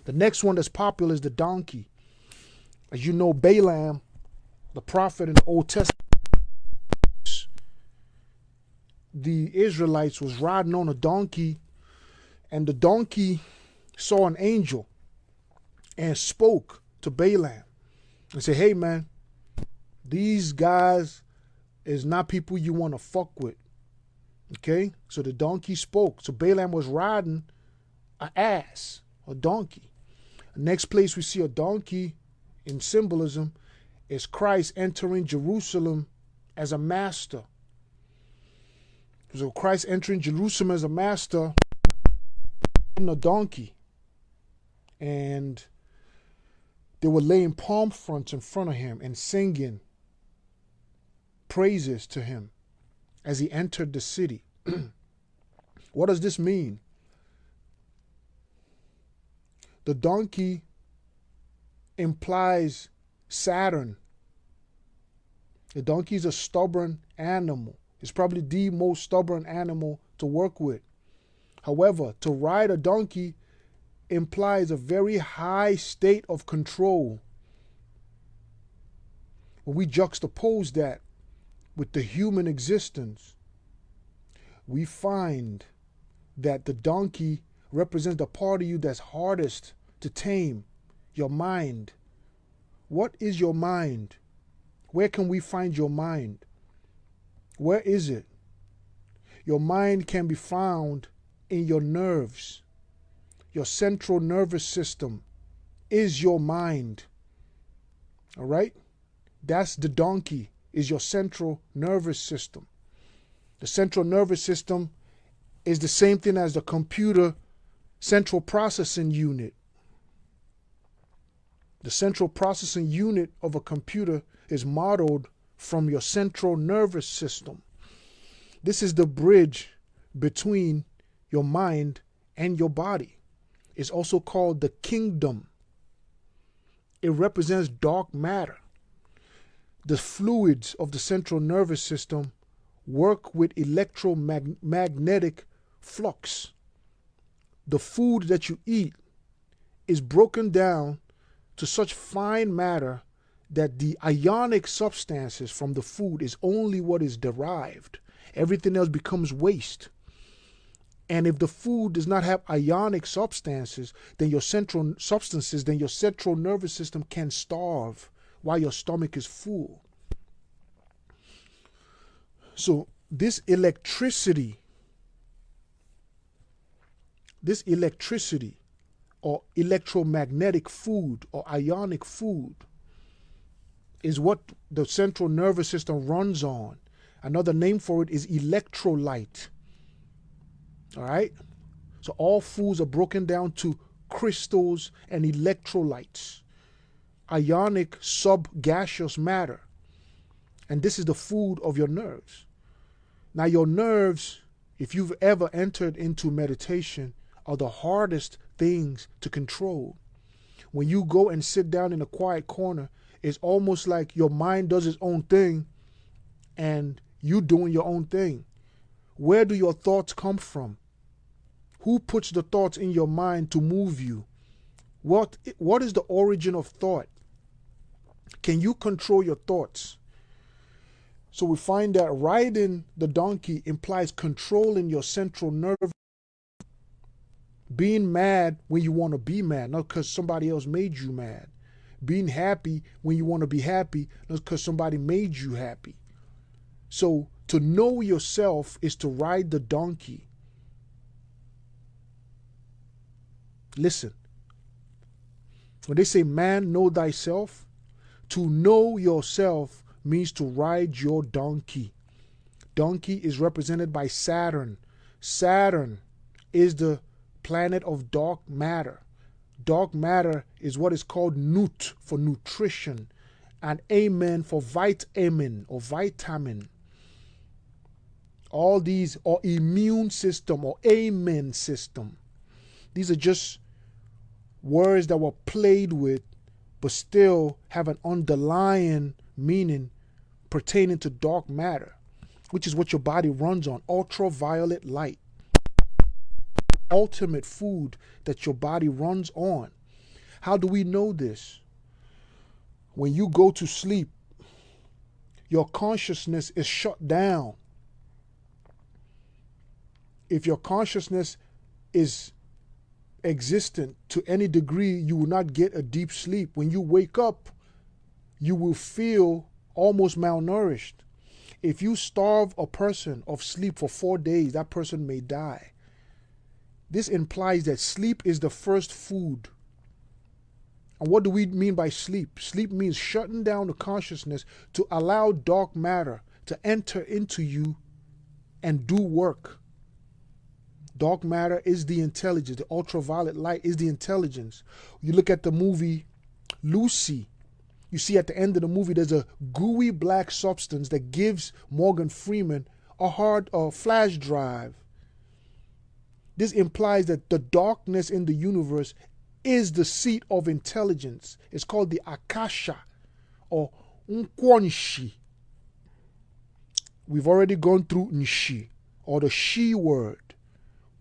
The next one that's popular is the donkey. As you know, Balaam, the prophet in the Old Testament, the Israelites was riding on a donkey, and the donkey saw an angel and spoke to Balaam and said, hey man, these guys is not people you want to fuck with. Okay? So the donkey spoke. So Balaam was riding an ass, a donkey. The next place we see a donkey in symbolism is Christ entering Jerusalem as a master. So Christ entering Jerusalem as a master in a donkey. And they were laying palm fronts in front of him and singing praises to him as he entered the city. What does this mean? The donkey implies Saturn. The donkey is a stubborn animal. It's probably the most stubborn animal to work with. However, to ride a donkey implies a very high state of control. When we juxtapose that with the human existence, we find that the donkey represents the part of you that's hardest to tame, your mind. What is your mind? Where can we find your mind? Where is it? Your mind can be found in your nerves. Your central nervous system is your mind. All right? That's the donkey, is your central nervous system. The central nervous system is the same thing as the computer central processing unit. The central processing unit of a computer is modeled from your central nervous system. This is the bridge between your mind and your body. It's also called the kingdom. It represents dark matter. The fluids of the central nervous system work with electromagnetic flux. The food that you eat is broken down to such fine matter that the ionic substances from the food is only what is derived. Everything else becomes waste. And if the food does not have ionic substances, then your central nervous system can starve while your stomach is full. So this electricity or electromagnetic food or ionic food is what the central nervous system runs on. Another name for it is electrolyte. All right? So all foods are broken down to crystals and electrolytes, ionic subgaseous matter. And this is the food of your nerves. Now your nerves, if you've ever entered into meditation, are the hardest things to control. When you go and sit down in a quiet corner, it's almost like your mind does its own thing and you doing your own thing. Where do your thoughts come from? Who puts the thoughts in your mind to move you? What is the origin of thought? Can you control your thoughts? So we find that riding the donkey implies controlling your central nerve. Being mad when you want to be mad, not because somebody else made you mad. Being happy when you want to be happy, not because somebody made you happy. So to know yourself is to ride the donkey. Listen, when they say, man, know thyself, to know yourself means to ride your donkey. Donkey is represented by Saturn. Saturn is the planet of dark matter. Dark matter is what is called nut for nutrition and amen for vitamin or vitamin. All these are immune system or amen system. These are just words that were played with but still have an underlying meaning pertaining to dark matter, which is what your body runs on. Ultraviolet light. Ultimate food that your body runs on. How do we know this? When you go to sleep, your consciousness is shut down. If your consciousness is existent to any degree, you will not get a deep sleep. When you wake up, you will feel almost malnourished. If you starve a person of sleep for 4 days, that person may die. This implies that sleep is the first food. And what do we mean by sleep? Sleep means shutting down the consciousness to allow dark matter to enter into you and do work. Dark matter is the intelligence. The ultraviolet light is the intelligence. You look at the movie Lucy. You see at the end of the movie there's a gooey black substance that gives Morgan Freeman a flash drive. This implies that the darkness in the universe is the seat of intelligence. It's called the Akasha or Nkwanshi. We've already gone through Nshi, or the She word,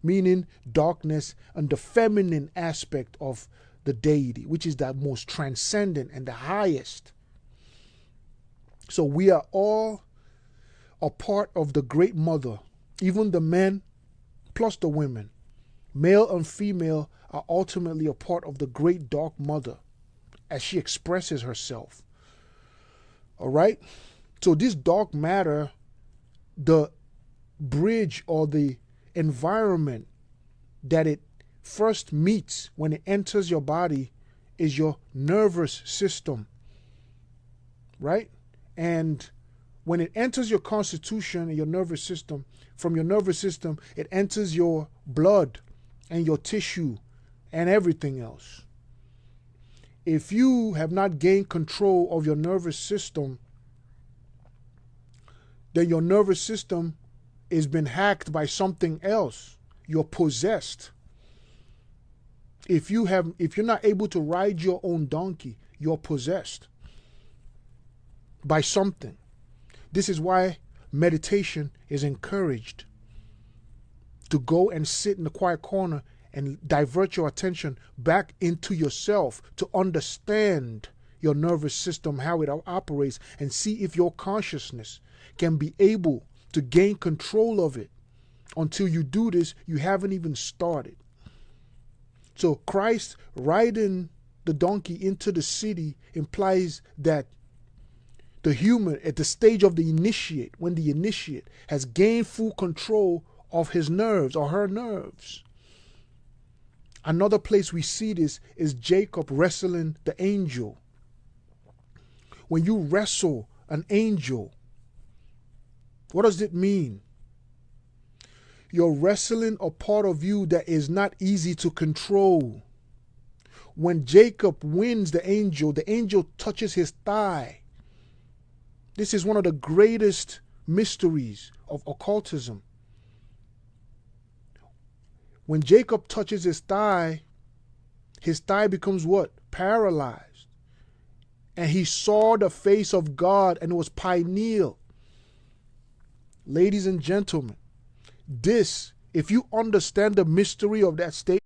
meaning darkness and the feminine aspect of the deity, which is the most transcendent and the highest. So we are all a part of the great mother, even the men plus the women. Male and female are ultimately a part of the great dark mother as she expresses herself. All right? So this dark matter, the bridge or the environment that it first meets when it enters your body is your nervous system, right? And when it enters your constitution and your nervous system, from your nervous system, it enters your blood and your tissue and everything else. If you have not gained control of your nervous system, then your nervous system has been hacked by something else. You're possessed. If you're not able to ride your own donkey, you're possessed by something. This is why meditation is encouraged. To go and sit in the quiet corner and divert your attention back into yourself to understand your nervous system, how it operates, and see if your consciousness can be able to gain control of it. Until you do this, you haven't even started. So Christ riding the donkey into the city implies that the human at the stage of the initiate, when the initiate has gained full control of his nerves or her nerves. Another place we see this is Jacob wrestling the angel. When you wrestle an angel, what does it mean? You're wrestling a part of you that is not easy to control. When Jacob wins the angel touches his thigh. This is one of the greatest mysteries of occultism. When Jacob touches his thigh becomes what? Paralyzed. And he saw the face of God, and it was pineal. Ladies and gentlemen, this, if you understand the mystery of that state,